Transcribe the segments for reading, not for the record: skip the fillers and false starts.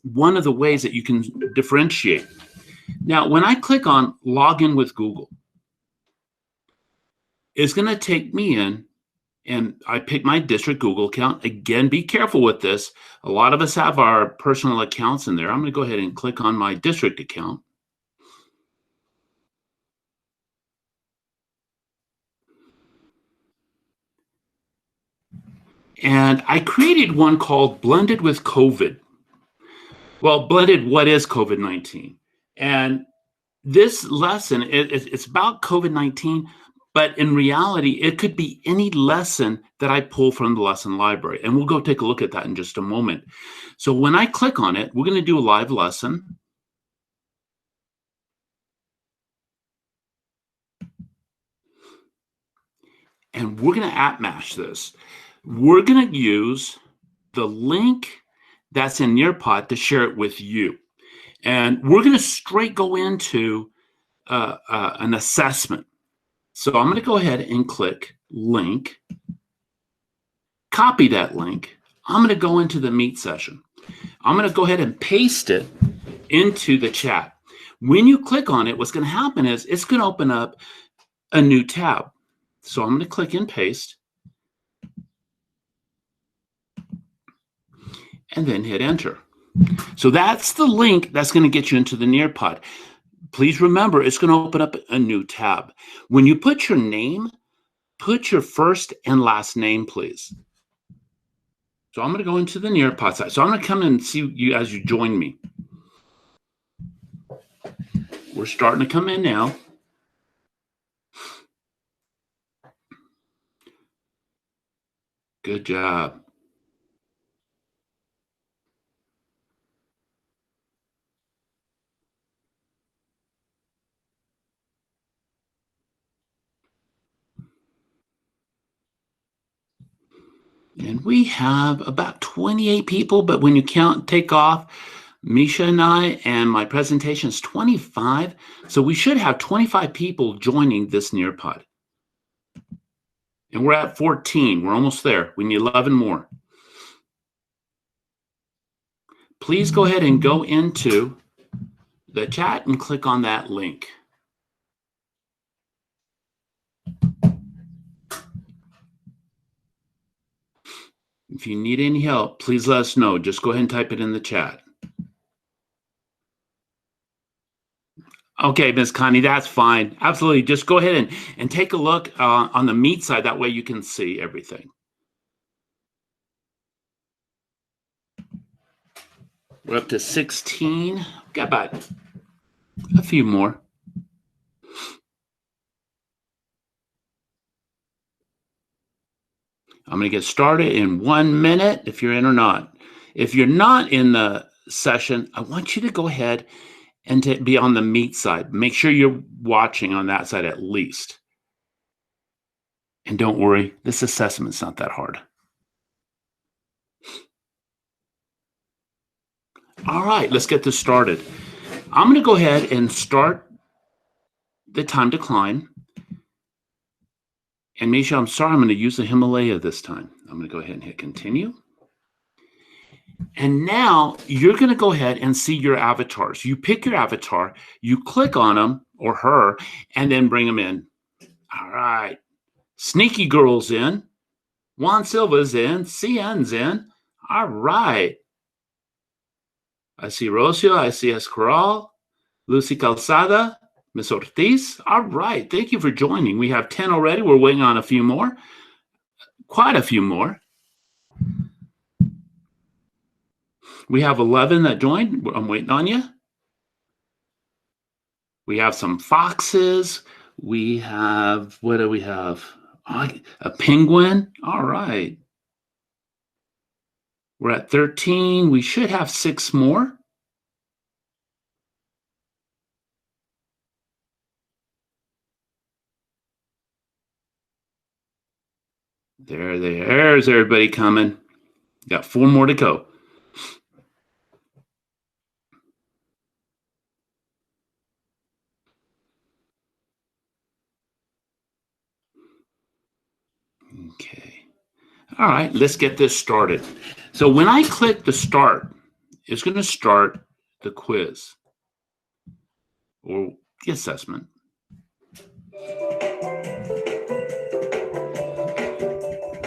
one of the ways that you can differentiate. Now, when I click on Login with Google, it's going to take me in, and I pick my district Google account. Again, be careful with this. A lot of us have our personal accounts in there. I'm going to go ahead and click on my district account. And I created one called Blended with COVID. Well, blended, what is COVID-19? And this lesson, it's about COVID-19, but in reality, it could be any lesson that I pull from the lesson library. And we'll go take a look at that in just a moment. So when I click on it, we're going to do a live lesson. And we're going to app match this. We're going to use the link that's in Nearpod to share it with you. And we're going to straight go into an assessment. So I'm going to go ahead and click link, copy that link. I'm going to go into the Meet session. I'm going to go ahead and paste it into the chat. When you click on it, what's going to happen is it's going to open up a new tab. So I'm going to click and paste and then hit enter. So that's the link that's going to get you into the Nearpod. Please remember, it's going to open up a new tab. When you put your name, put your first and last name, please. So I'm going to go into the Nearpod site. So I'm going to come and see you as you join me. We're starting to come in now. Good job. And we have about 28 people, but when you count take off, Misha and I, and my presentation is 25. So we should have 25 people joining this Nearpod. And we're at 14. We're almost there. We need 11 more. Please go ahead and go into the chat and click on that link. If you need any help, please let us know. Just go ahead and type it in the chat. Okay, Ms. Connie, that's fine. Absolutely. Just go ahead and take a look on the Meet side. That way you can see everything. We're up to 16. Got about a few more. I'm going to get started in 1 minute if you're in or not. If you're not in the session, I want you to go ahead and to be on the Meet side. Make sure you're watching on that side at least. And don't worry, this assessment's not that hard. All right, let's get this started. I'm going to go ahead and start the time decline. And Misha, I'm sorry, I'm going to use the Himalaya this time. I'm going to go ahead and hit continue. And now you're going to go ahead and see your avatars. You pick your avatar, you click on him or her, and then bring them in. All right. Sneaky Girl's in. Juan Silva's in. CN's in. All right. I see Rocio. I see Escoral. Lucy Calzada. Miss Ortiz. All right. Thank you for joining. We have 10 already. We're waiting on a few more. Quite a few more. We have 11 that joined. I'm waiting on you. We have some foxes. We have, what do we have? A penguin. All right. We're at 13. We should have 6 more. There's everybody coming. Got 4 more to go. Okay. All right, let's get this started. So when I click the start, is going to start the quiz or the assessment.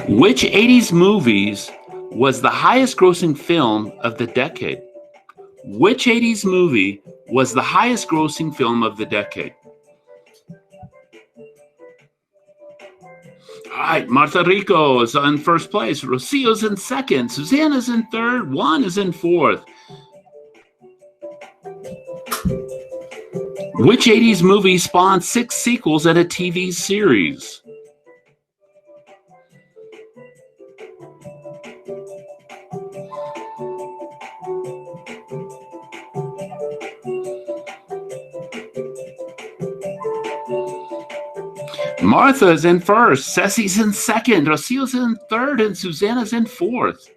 Which 80s movies was the highest grossing film of the decade? Which 80s movie was the highest grossing film of the decade? All right, Martha Rico is in first place. Rocio's in second. Susanna's in third. Juan is in fourth. Which 80s movie spawned 6 sequels and a TV series? Martha's in first. Ceci's in second. Rocio's in third. And Susanna's in fourth.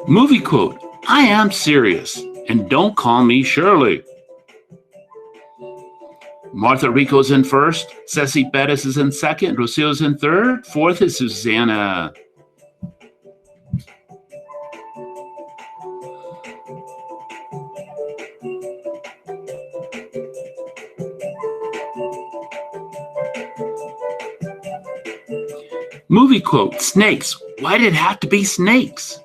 Movie quote, I am serious, and don't call me Shirley. Martha Rico's in first. Ceci Bettis is in second. Rocio's in third. Fourth is Susanna. Movie quote, snakes. Why did it have to be snakes?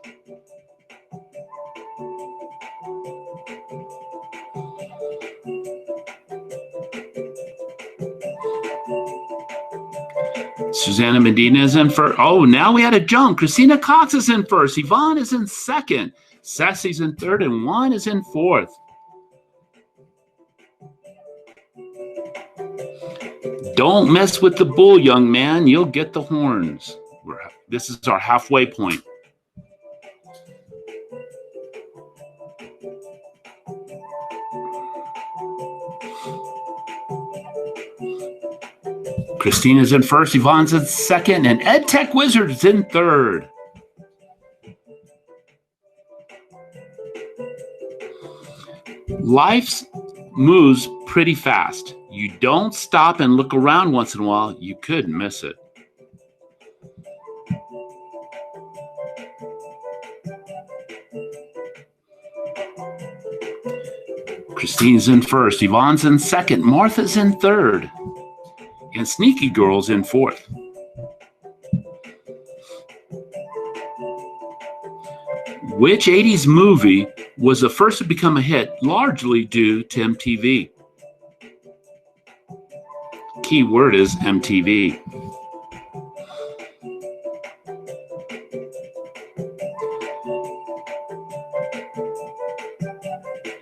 Susanna Medina is in first. Oh, now we had a jump. Christina Cox is in first. Yvonne is in second. Ceci's in third, and Juan is in fourth. Don't mess with the bull, young man. You'll get the horns. This is our halfway point. Christina's in first, Yvonne's in second, and Ed Tech Wizard's in third. Life moves pretty fast. You don't stop and look around once in a while, you could miss it. Christine's in first, Yvonne's in second, Martha's in third, and Sneaky Girl's in fourth. Which 80s movie was the first to become a hit, largely due to MTV? Key word is MTV.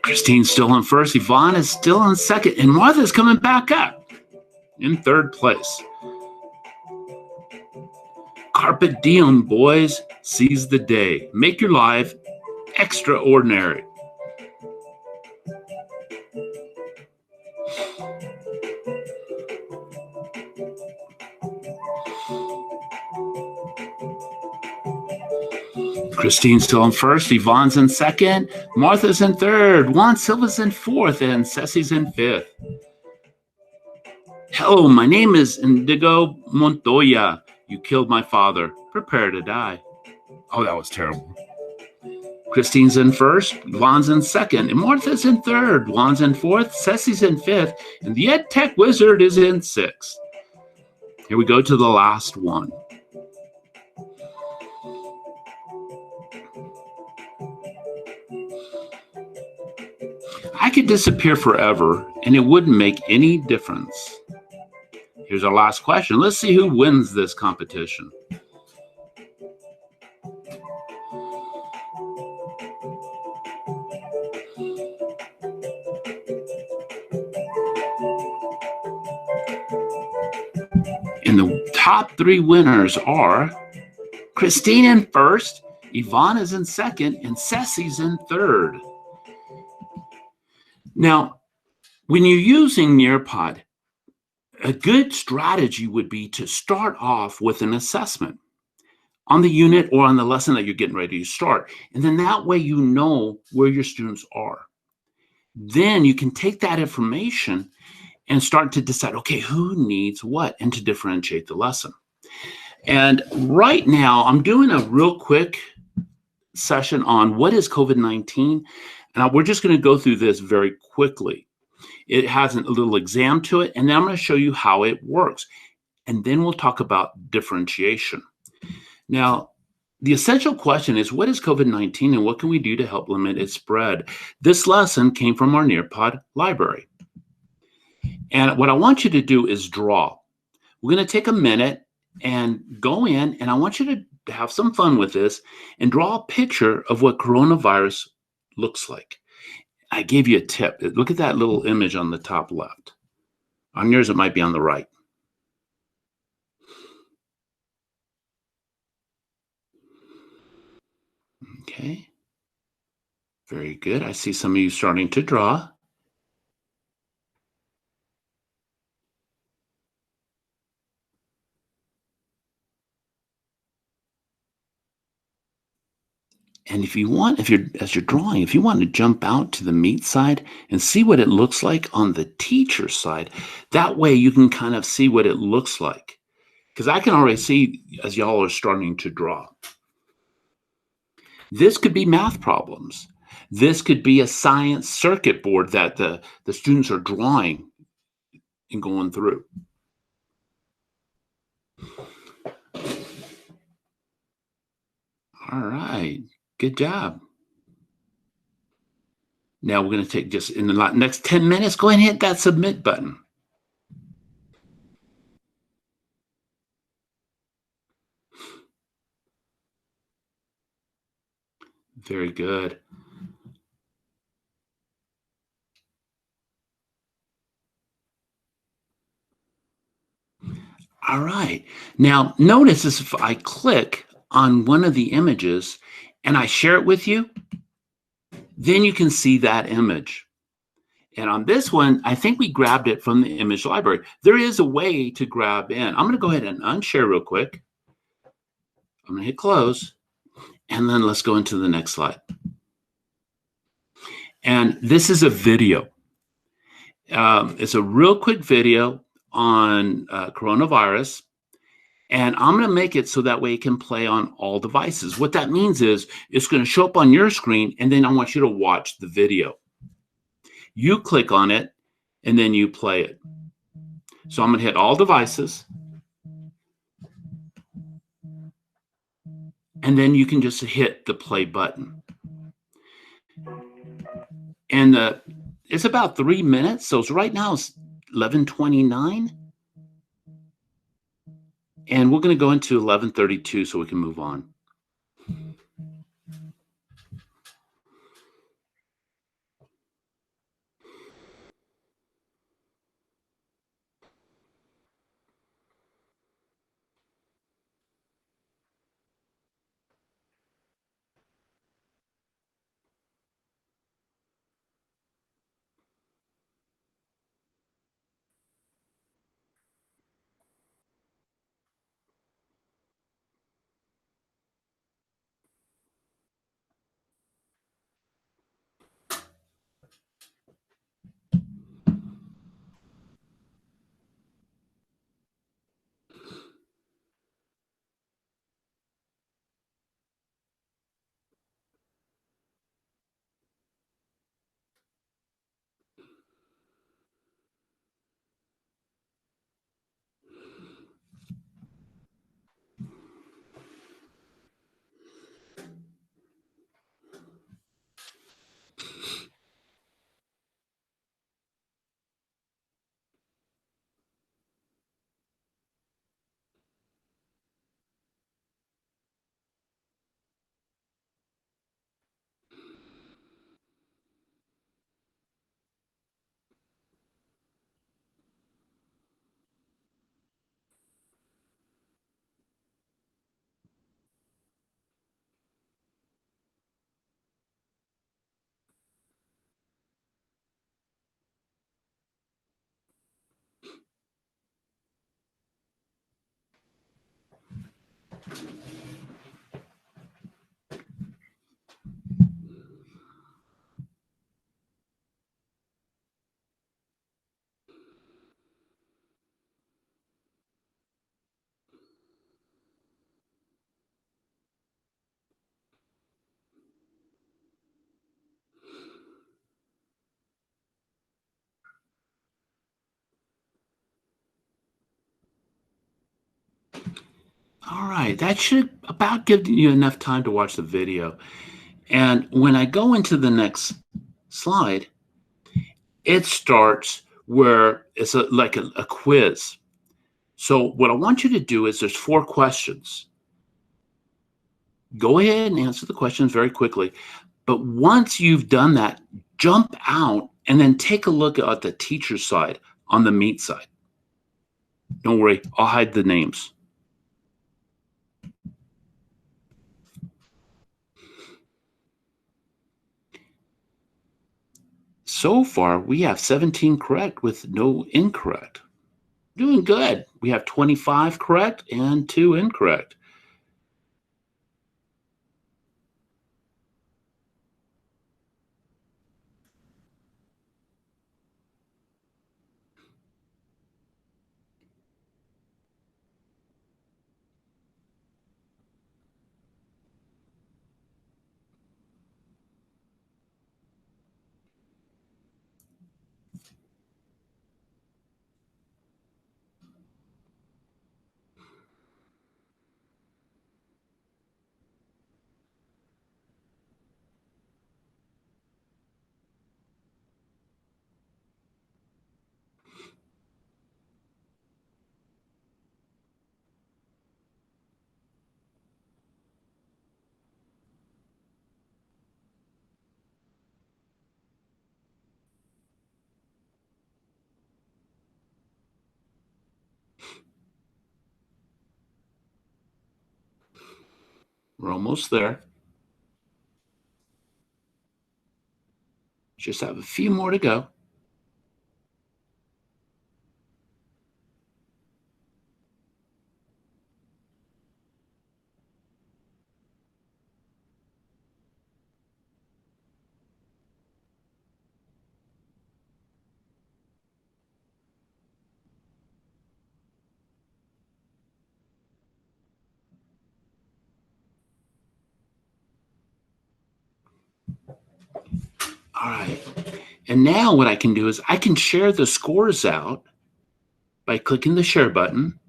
Christine's still in first, Yvonne is still in second, and Martha's coming back up in third place. Carpe diem, boys. Seize the day. Make your life extraordinary. Christine's still in first, Yvonne's in second, Martha's in third, Juan Silva's in fourth, and Ceci's in fifth. Hello, my name is Indigo Montoya. You killed my father. Prepare to die. Oh, that was terrible. Christine's in first, Juan's in second, and Martha's in third, Juan's in fourth, Ceci's in fifth, and the Ed Tech Wizard is in sixth. Here we go to the last one. I could disappear forever, and it wouldn't make any difference. Here's our last question. Let's see who wins this competition. And the top three winners are Christine in first, Yvonne is in second, and Ceci's in third. Now, when you're using Nearpod, a good strategy would be to start off with an assessment on the unit or on the lesson that you're getting ready to start. And then that way you know where your students are. Then you can take that information and start to decide, okay, who needs what, and to differentiate the lesson. And right now, I'm doing a real quick session on what is COVID-19. And we're just going to go through this very quickly. It has a little exam to it, and then I'm going to show you how it works. And then we'll talk about differentiation. Now, the essential question is, what is COVID-19 and what can we do to help limit its spread? This lesson came from our Nearpod library. And what I want you to do is draw. We're going to take a minute and go in, and I want you to have some fun with this and draw a picture of what coronavirus looks like. I gave you a tip. Look at that little image on the top left. On yours, it might be on the right. Okay. Very good. I see some of you starting to draw. And if you want, as you're drawing, if you want to jump out to the meat side and see what it looks like on the teacher side, that way you can kind of see what it looks like. Because I can already see as y'all are starting to draw. This could be math problems. This could be a science circuit board that the students are drawing and going through. All right, good job. Now we're going to take just in the next 10 minutes, go ahead and hit that submit button. Very good. All right. Now notice this, if I click on one of the images and I share it with you, then you can see that image. And on this one, I think we grabbed it from the image library. There is a way to grab in. I'm going to go ahead and unshare real quick. I'm going to hit close, and then let's go into the next slide. And this is a video. It's a real quick video on coronavirus. And I'm going to make it so that way it can play on all devices. What that means is it's going to show up on your screen, and then I want you to watch the video. You click on it, and then you play it. So I'm going to hit all devices. And then you can just hit the play button. And it's about 3 minutes. So right now it's 11:29. And we're going to go into 11:32 so we can move on. All right, that should about give you enough time to watch the video. And when I go into the next slide, it starts where it's like a quiz. So what I want you to do is there's 4 questions. Go ahead and answer the questions very quickly. But once you've done that, jump out and then take a look at the teacher's side on the meet side. Don't worry, I'll hide the names. So far, we have 17 correct with no incorrect. Doing good. We have 25 correct and 2 incorrect. We're almost there. Just have a few more to go. All right. And now what I can do is I can share the scores out by clicking the share button.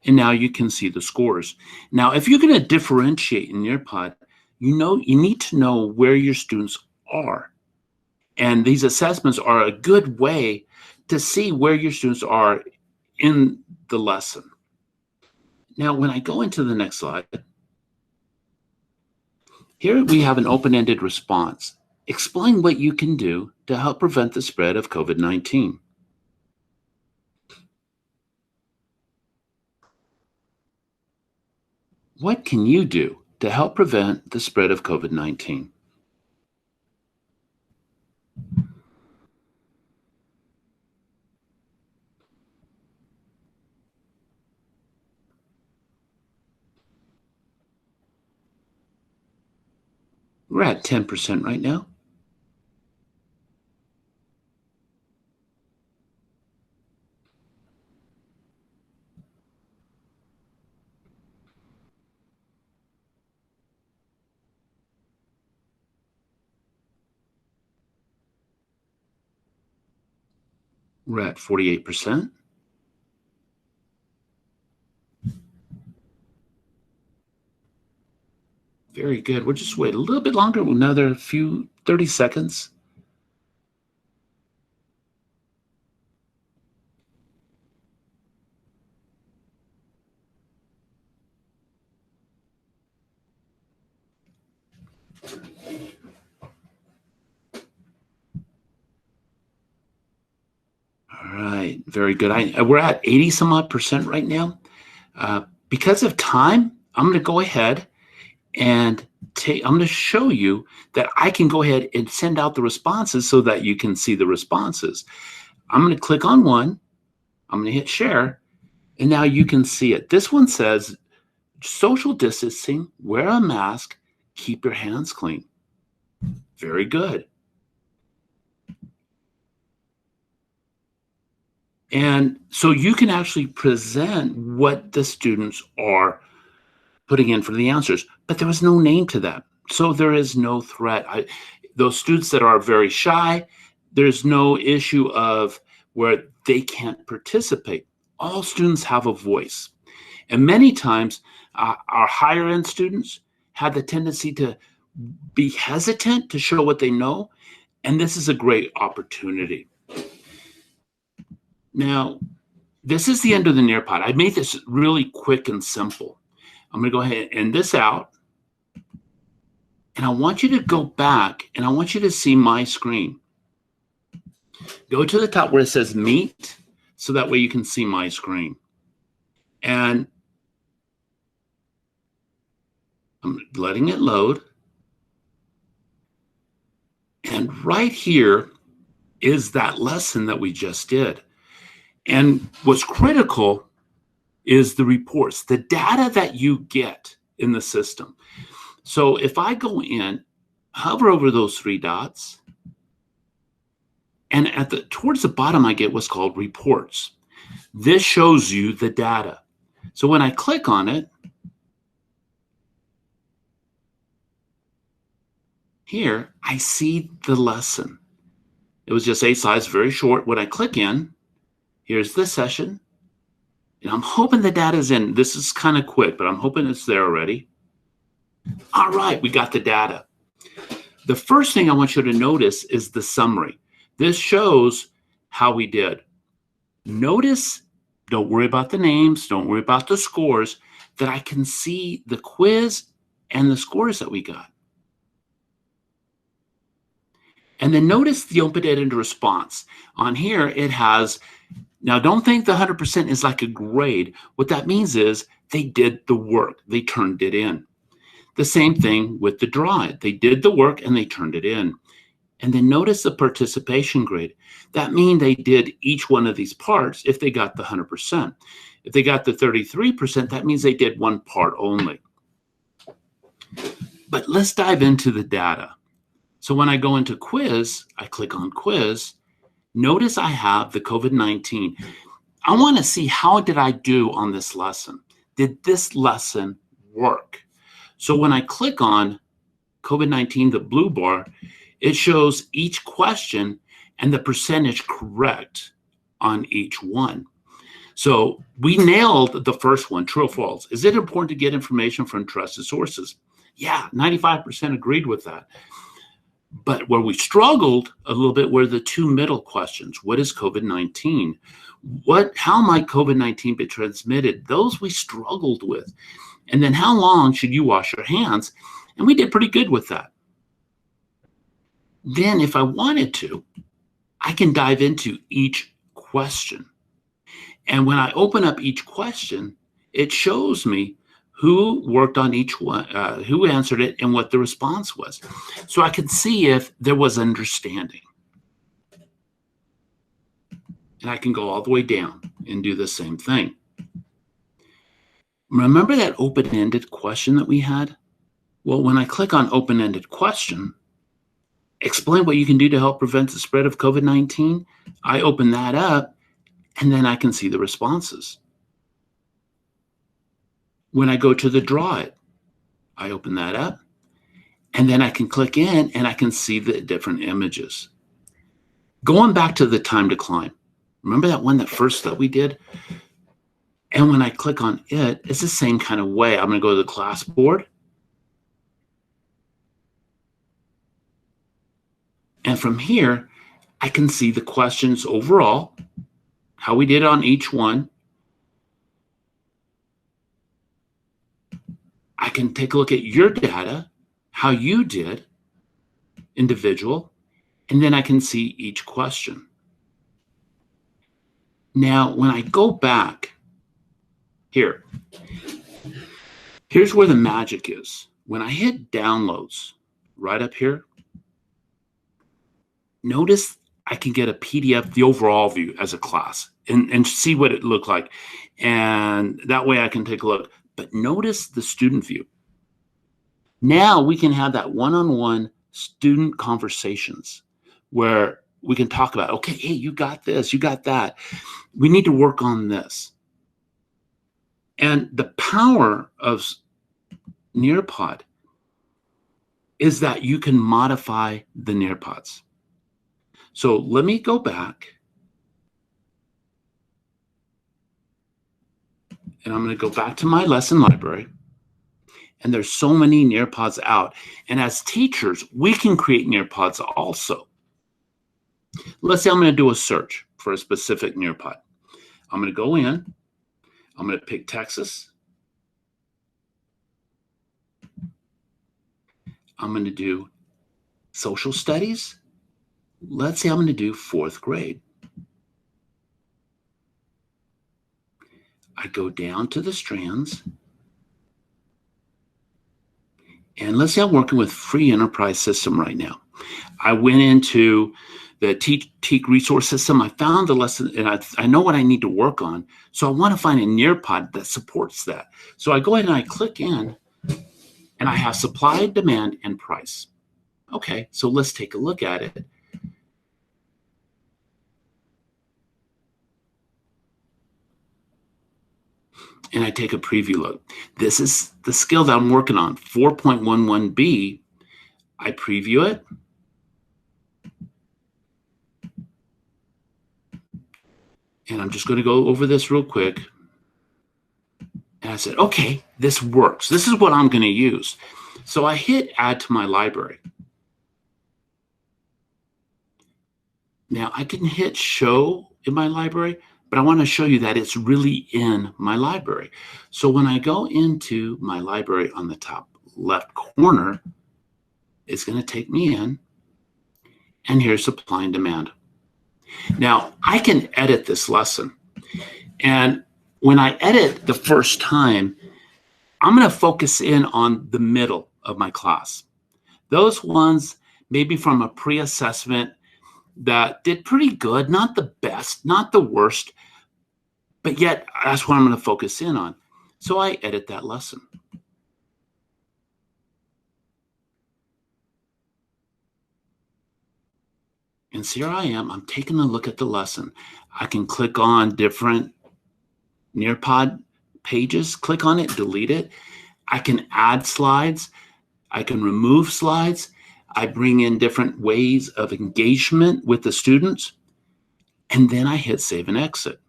And now you can see the scores. Now, if you're going to differentiate in Nearpod, you need to know where your students are. And these assessments are a good way to see where your students are in the lesson. Now, when I go into the next slide, here we have an open-ended response. Explain what you can do to help prevent the spread of COVID-19. What can you do to help prevent the spread of COVID-19? We're at 10% right now. We're at 48%. Very good. We'll just wait a little bit longer, another few 30 seconds. All right, very good. We're at 80 some odd percent right now. Because of time, I'm going to go ahead and I'm going to show you that I can go ahead and send out the responses so that you can see the responses. I'm going to click on one. I'm going to hit share, and now you can see it. This one says social distancing, wear a mask, keep your hands clean. Very good. And so you can actually present what the students are putting in for the answers, but there was no name to that. So there is no threat. Those students that are very shy, there's no issue of where they can't participate. All students have a voice. And many times, our higher end students have the tendency to be hesitant to show what they know, and this is a great opportunity. Now, this is the end of the Nearpod. I made this really quick and simple. I'm going to go ahead and end this out. And I want you to go back and I want you to see my screen. Go to the top where it says Meet, so that way you can see my screen. And I'm letting it load. And right here is that lesson that we just did. And what's critical is the reports, the data that you get in the system. So if I go in, hover over those three dots, and towards the bottom, I get what's called reports. This shows you the data. So when I click on it, here, I see the lesson. It was just a size, very short. When I click in, here's the session. And I'm hoping the data's in. This is kind of quick, but I'm hoping it's there already. All right, we got the data. The first thing I want you to notice is the summary. This shows how we did. Notice, don't worry about the names, don't worry about the scores, that I can see the quiz and the scores that we got. And then notice the open-ended response. On here, it has, now don't think the 100% is like a grade. What that means is they did the work, they turned it in. The same thing with the draw it. They did the work and they turned it in. And then notice the participation grade. That means they did each one of these parts if they got the 100%. If they got the 33%, that means they did one part only. But let's dive into the data. So when I go into quiz, I click on quiz. Notice I have the COVID-19. I want to see how did I do on this lesson? Did this lesson work? So when I click on COVID-19, the blue bar, it shows each question and the percentage correct on each one. So we nailed the first one, true or false. Is it important to get information from trusted sources? Yeah, 95% agreed with that. But where we struggled a little bit were the two middle questions. What is COVID-19? How might COVID-19 be transmitted? Those we struggled with. And then how long should you wash your hands? And we did pretty good with that. Then if I wanted to, I can dive into each question. And when I open up each question, it shows me who worked on each one, who answered it, and what the response was. So I can see if there was understanding. And I can go all the way down and do the same thing. Remember that open-ended question that we had? Well, when I click on open-ended question, explain what you can do to help prevent the spread of COVID-19, I open that up, and then I can see the responses. When I go to the draw it, I open that up, and then I can click in, and I can see the different images. Going back to the time decline, remember that one that we did? And when I click on it, it's the same kind of way. I'm going to go to the class board. And from here, I can see the questions overall, how we did on each one. I can take a look at your data, how you did, individual, and then I can see each question. Now, when I go back, here's where the magic is. When I hit downloads, right up here, notice I can get a PDF, the overall view as a class, and see what it looked like. And that way I can take a look. But notice the student view. Now we can have that one-on-one student conversations where we can talk about, okay, hey, you got this, you got that. We need to work on this. And the power of Nearpod is that you can modify the Nearpods. So let me go back. And I'm going to go back to my lesson library. And there's so many Nearpods out. And as teachers, we can create Nearpods also. Let's say I'm going to do a search for a specific Nearpod. I'm going to go in. I'm going to pick Texas. I'm going to do social studies. Let's say I'm going to do 4th grade. I go down to the strands. And let's say I'm working with free enterprise system right now. I went into the Teak resource system. I found the lesson, and I know what I need to work on. So I want to find a Nearpod that supports that. So I go ahead and I click in, and I have supply, demand, and price. Okay, so let's take a look at it. And I take a preview look. This is the skill that I'm working on, 4.11b. I preview it. And I'm just going to go over this real quick. And I said, okay, this works. This is what I'm going to use. So I hit add to my library. Now I can hit show in my library, but I want to show you that it's really in my library. So when I go into my library on the top left corner, it's going to take me in. And here's supply and demand. Now I can edit this lesson. And when I edit the first time, I'm going to focus in on the middle of my class. Those ones, maybe from a pre-assessment that did pretty good, not the best, not the worst, but yet that's what I'm going to focus in on. So I edit that lesson. And so here I am, I'm taking a look at the lesson. I can click on different Nearpod pages, click on it, delete it. I can add slides. I can remove slides. I bring in different ways of engagement with the students. And then I hit save and exit.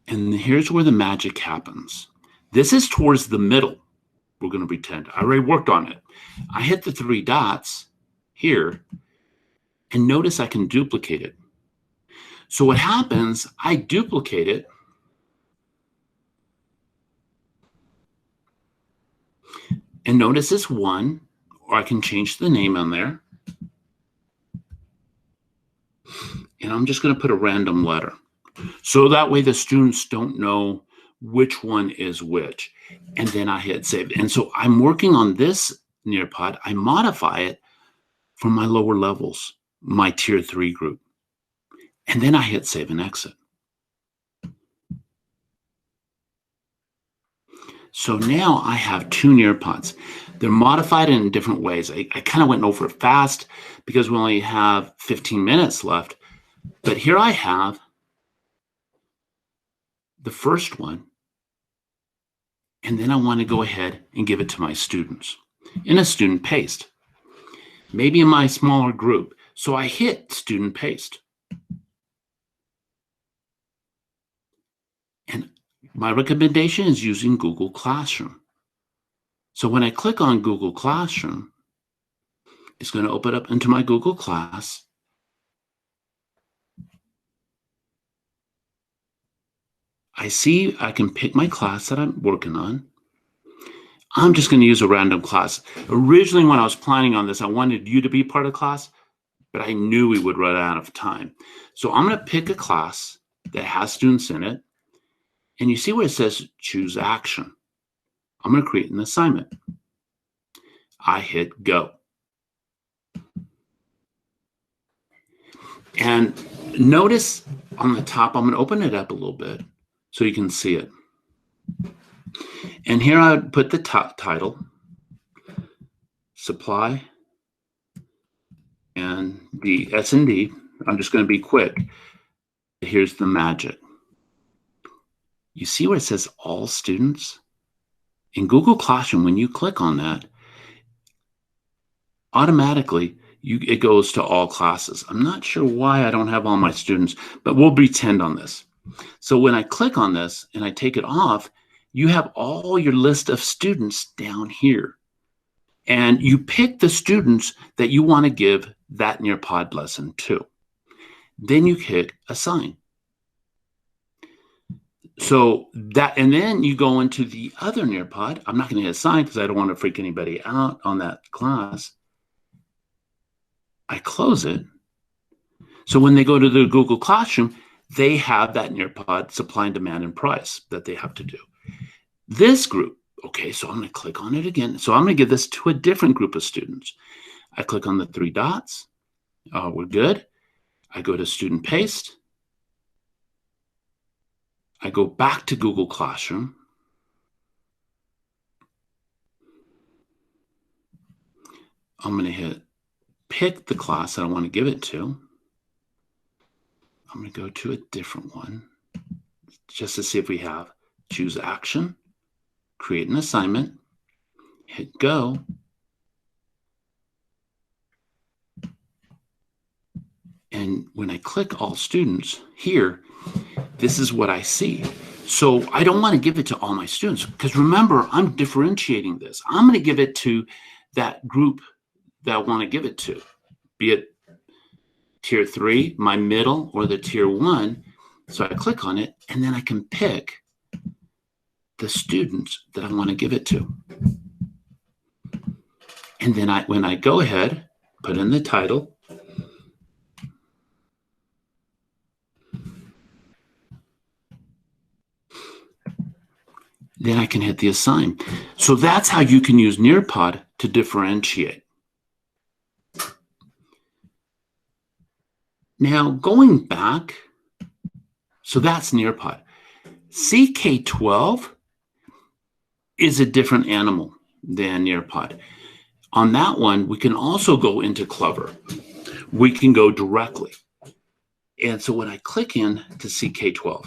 And here's where the magic happens. This is towards the middle. We're going to pretend. I already worked on it. I hit the 3 dots here, and notice I can duplicate it. So what happens, I duplicate it, and notice it's 1, or I can change the name on there. And I'm just going to put a random letter. So that way the students don't know which one is which. And then I hit save. And so I'm working on this Nearpod. I modify it for my lower levels, my tier 3 group. And then I hit save and exit. So now I have 2 Nearpods. They're modified in different ways. I kind of went over it fast because we only have 15 minutes left. But here I have the first one. And then I want to go ahead and give it to my students in a student paste, maybe in my smaller group. So I hit student paste. And my recommendation is using Google Classroom. So when I click on Google Classroom, it's going to open up into my Google Class. I see I can pick my class that I'm working on. I'm just going to use a random class. Originally, when I was planning on this, I wanted you to be part of the class, but I knew we would run out of time. So I'm going to pick a class that has students in it. And you see where it says choose action. I'm going to create an assignment. I hit go. And notice on the top, I'm going to open it up a little bit so you can see it. And here I would put the title, supply, and the S&D. I'm just going to be quick. Here's the magic. You see where it says all students? In Google Classroom, when you click on that, automatically it goes to all classes. I'm not sure why I don't have all my students, but we'll pretend on this. So when I click on this and I take it off, you have all your list of students down here. And you pick the students that you want to give that Nearpod lesson to. Then you click Assign. So that, and then you go into the other Nearpod. I'm not going to hit Assign because I don't want to freak anybody out on that class. I close it. So when they go to the Google Classroom, they have that Nearpod supply and demand and price that they have to do. This group, okay, so I'm going to click on it again. So I'm going to give this to a different group of students. I click on the 3 dots. We're good. I go to Student Paste. I go back to Google Classroom. I'm going to hit pick the class that I want to give it to. I'm going to go to a different one just to see if we have choose action, create an assignment, hit go. And when I click all students here, this is what I see. So I don't want to give it to all my students because remember, I'm differentiating this. I'm going to give it to that group that I want to give it to, be it tier 3, my middle, or the tier 1. So I click on it, and then I can pick the students that I want to give it to. And then when I go ahead, put in the title, then I can hit the assign. So that's how you can use Nearpod to differentiate. Now, going back, so that's Nearpod. CK-12 is a different animal than Nearpod. On that one, we can also go into Clever. We can go directly. And so when I click in to CK-12,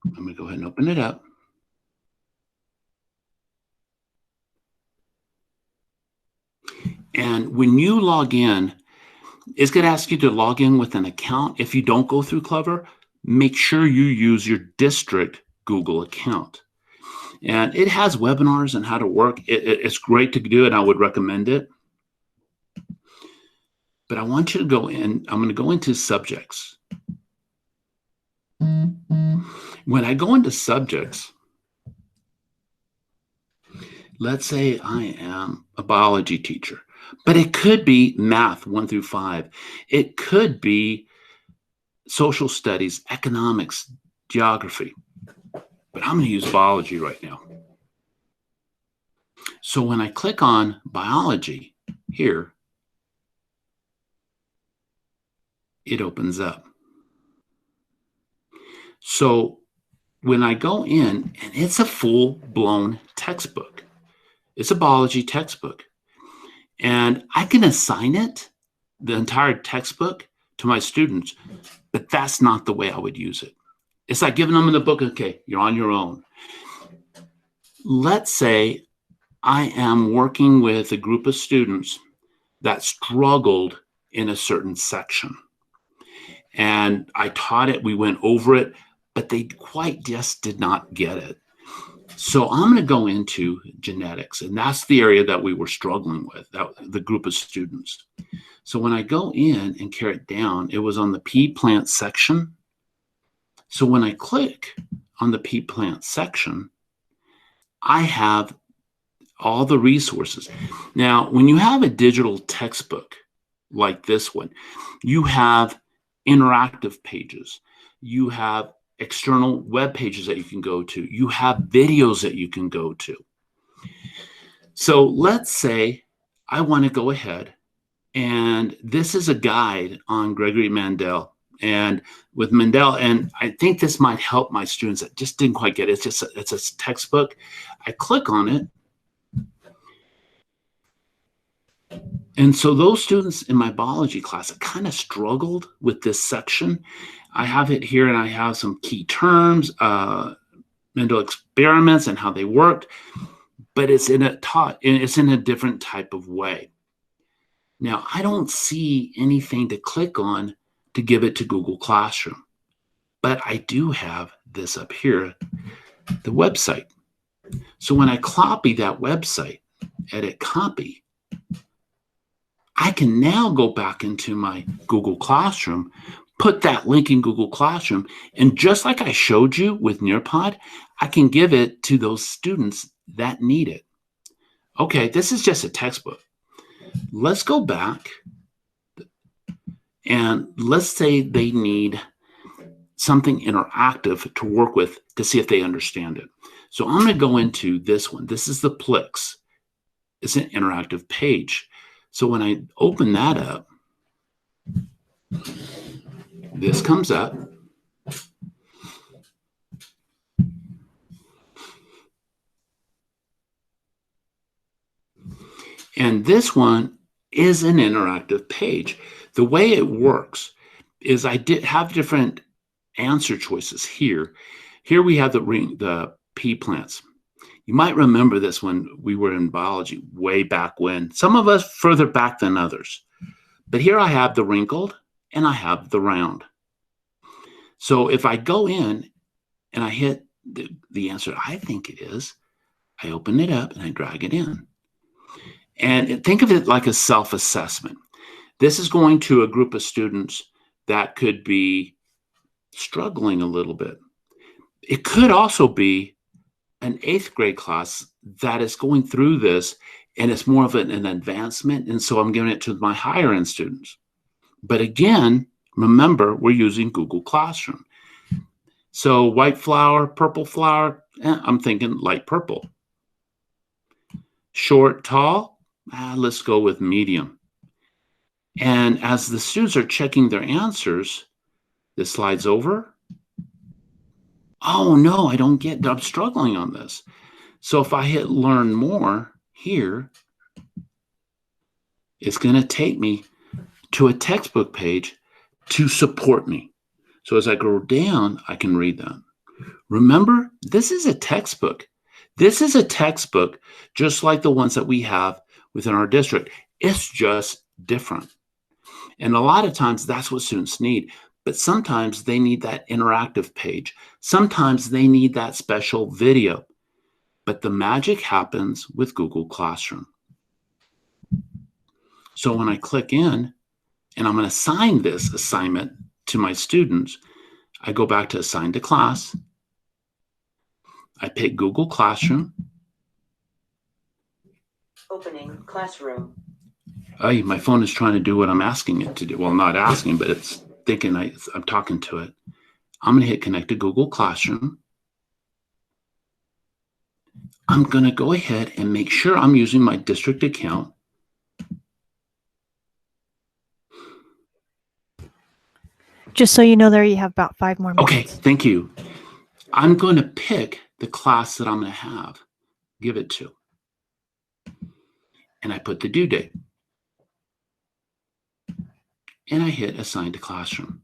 I'm going to go ahead and open it up. And when you log in, it's going to ask you to log in with an account. If you don't go through Clever, make sure you use your district Google account. And it has webinars on how to work. It's great to do, and I would recommend it. But I want you to go in. I'm going to go into subjects. When I go into subjects, let's say I am a biology teacher, but it could be math 1 through 5. It could be social studies, economics, geography. But I'm going to use biology right now. So when I click on biology here, it opens up. So when I go in, and it's a full-blown textbook. It's a biology textbook. And I can assign it, the entire textbook, to my students, but that's not the way I would use it. It's like giving them the book, okay, you're on your own. Let's say I am working with a group of students that struggled in a certain section. And I taught it, we went over it, but they quite just did not get it. So I'm going to go into genetics, and that's the area that we were struggling with, the group of students. So when I go in and carry it down, it was on the pea plant section. So when I click on the pea plant section, I have all the resources. Now, when you have a digital textbook like this one, you have interactive pages. You have external web pages that you can go to. You have videos that you can go to. So let's say I want to go ahead, and this is a guide on Gregory Mendel. And with Mendel, and I think this might help my students that just didn't quite get it. It's a textbook. I click on it. And so those students in my biology class that kind of struggled with this section, I have it here, and I have some key terms, Mendel experiments and how they worked. but it's in a different type of way. Now, I don't see anything to click on to give it to Google Classroom, but I do have this up here, the website. So when I copy that website, edit copy, I can now go back into my Google Classroom, put that link in Google Classroom, and just like I showed you with Nearpod, I can give it to those students that need it. Okay, this is just a textbook. Let's go back and let's say they need something interactive to work with to see if they understand it. So I'm going to go into this one. This is the Plix. It's an interactive page. So when I open that up, this comes up. And this one is an interactive page. The way it works is I did have different answer choices here. Here we have the pea plants. You might remember this when we were in biology way back when. Some of us further back than others. But here I have the wrinkled and I have the round. So if I go in and I hit the answer I think it is, I open it up and I drag it in. And think of it like a self-assessment. This is going to a group of students that could be struggling a little bit. It could also be an 8th grade class that is going through this, and it's more of an advancement, and so I'm giving it to my higher end students. But again, remember, we're using Google Classroom. So white flower, purple flower, I'm thinking light purple. Short, tall, let's go with medium. And as the students are checking their answers, this slides over. Oh no, I'm struggling on this. So if I hit learn more here, it's going to take me to a textbook page to support me. So as I go down, I can read that. Remember, this is a textbook. This is a textbook just like the ones that we have within our district. It's just different. And a lot of times that's what students need. But sometimes they need that interactive page. Sometimes they need that special video. But the magic happens with Google Classroom. So when I click in, and I'm going to assign this assignment to my students, I go back to assign to class. I pick Google Classroom. Opening classroom. Oh, my phone is trying to do what I'm asking it to do. Well, not asking, but it's thinking I'm talking to it. I'm going to hit connect to Google Classroom. I'm going to go ahead and make sure I'm using my district account. Just so you know, there you have about 5 more minutes. Okay, thank you. I'm going to pick the class that I'm going to give it to. And I put the due date. And I hit assign to classroom.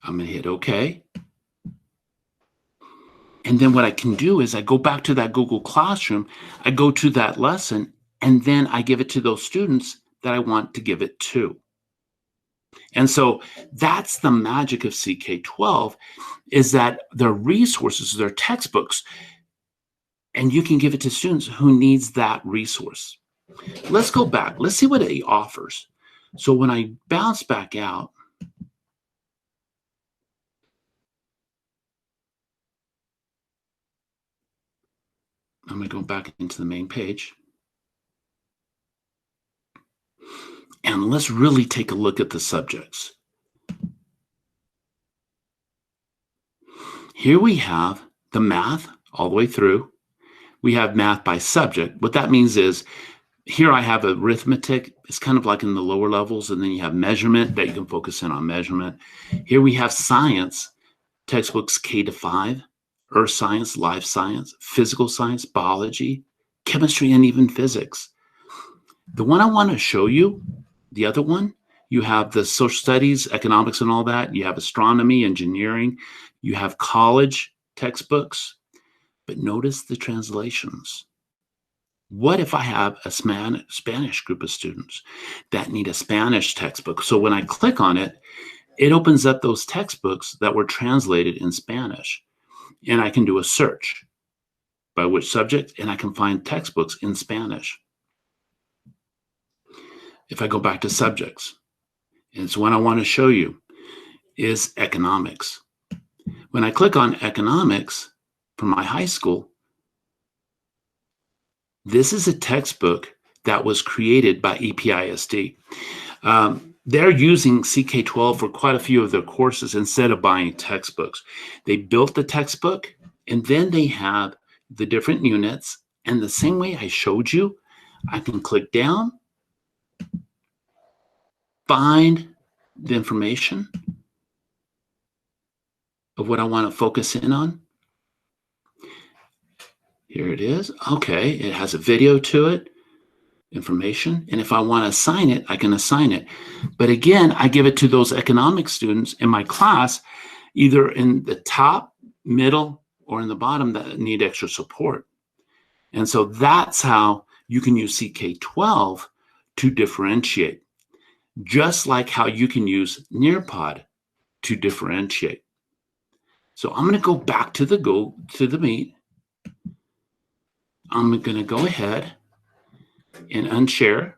I'm going to hit OK. And then what I can do is I go back to that Google Classroom, I go to that lesson, and then I give it to those students that I want to give it to. And so that's the magic of CK-12, is that their resources, their textbooks, and you can give it to students who needs that resource. Let's go back. Let's see what it offers. So when I bounce back out, I'm going to go back into the main page. And let's really take a look at the subjects. Here we have the math all the way through. We have math by subject. What that means is, here I have arithmetic. It's kind of like in the lower levels, and then you have measurement that you can focus in on measurement. Here we have science, textbooks K-5, earth science, life science, physical science, biology, chemistry, and even physics. The one I want to show you, the other one, you have the social studies, economics, and all that. You have astronomy, engineering. You have college, textbooks, but notice the translations. What if I have a Spanish group of students that need a Spanish textbook? So when I click on it, it opens up those textbooks that were translated in Spanish. And I can do a search by which subject, and I can find textbooks in Spanish. If I go back to subjects, and it's one I want to show you, is economics. When I click on economics from my high school, this is a textbook that was created by EPISD. They're using CK-12 for quite a few of their courses instead of buying textbooks. They built the textbook, and then they have the different units. And the same way I showed you, I can click down, find the information of what I want to focus in on. Here it is. Okay, it has a video to it, information. And if I want to assign it, I can assign it. But again, I give it to those economics students in my class, either in the top, middle, or in the bottom that need extra support. And so that's how you can use CK-12 to differentiate, just like how you can use Nearpod to differentiate. So I'm going to go back to the Meet. I'm going to go ahead and unshare.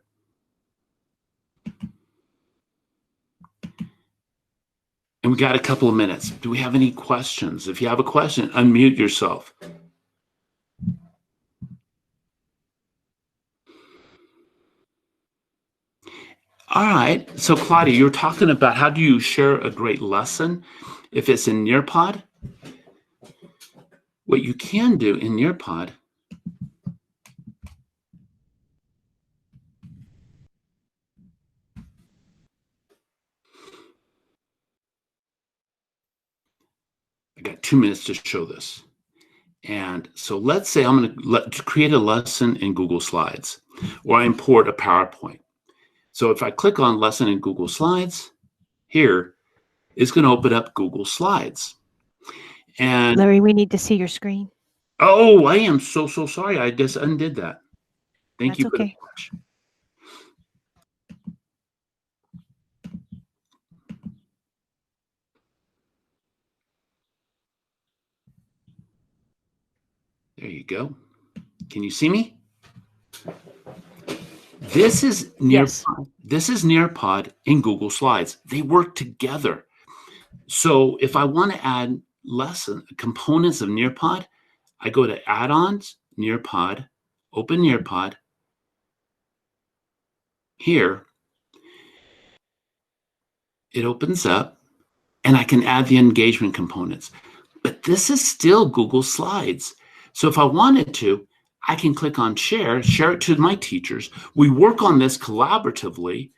And we got a couple of minutes. Do we have any questions? If you have a question, unmute yourself. All right. So Claudia, you're talking about how do you share a great lesson if it's in Nearpod? What you can do in Nearpod I got 2 minutes to show this. And so let's say I'm going to create a lesson in Google Slides, or I import a PowerPoint. So if I click on lesson in Google Slides, here, it's going to open up Google Slides. And Larry, we need to see your screen. oh, I am so sorry. I just undid that. Thank That's you for the okay. catch. There you go. Can you see me? This is Nearpod. Yes. This is Nearpod in Google Slides. They work together. So if I want to add lesson components of Nearpod, I go to Add-ons, Nearpod, open Nearpod. Here, it opens up, and I can add the engagement components. But this is still Google Slides. So if I wanted to, I can click on share it to my teachers. We work on this collaboratively.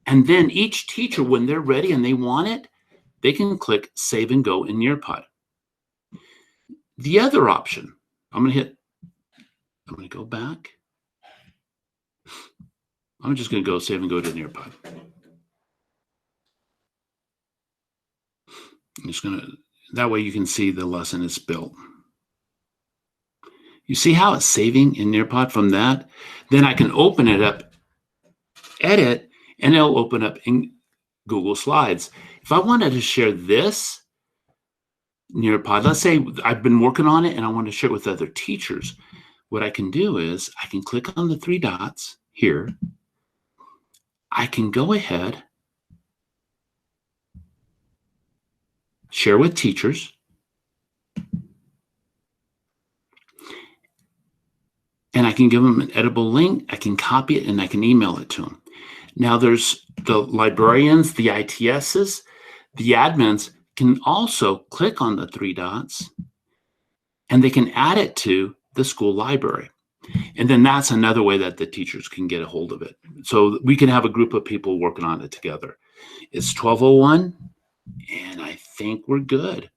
And then each teacher, when they're ready and they want it, they can click save and go in Nearpod. The other option, I'm going to go back. I'm just going to go save and go to Nearpod. I'm just going to, that way you can see the lesson is built. You see how it's saving in Nearpod from that? Then I can open it up, edit, and it'll open up in Google Slides. If I wanted to share this Nearpod, let's say I've been working on it and I want to share it with other teachers, what I can do is I can click on the 3 dots here. I can go ahead, share with teachers, and I can give them an editable link. I can copy it and I can email it to them. Now there's the librarians, the ITSs, the admins can also click on the 3 dots and they can add it to the school library. And then that's another way that the teachers can get a hold of it. So we can have a group of people working on it together. It's 12:01 and I think we're good.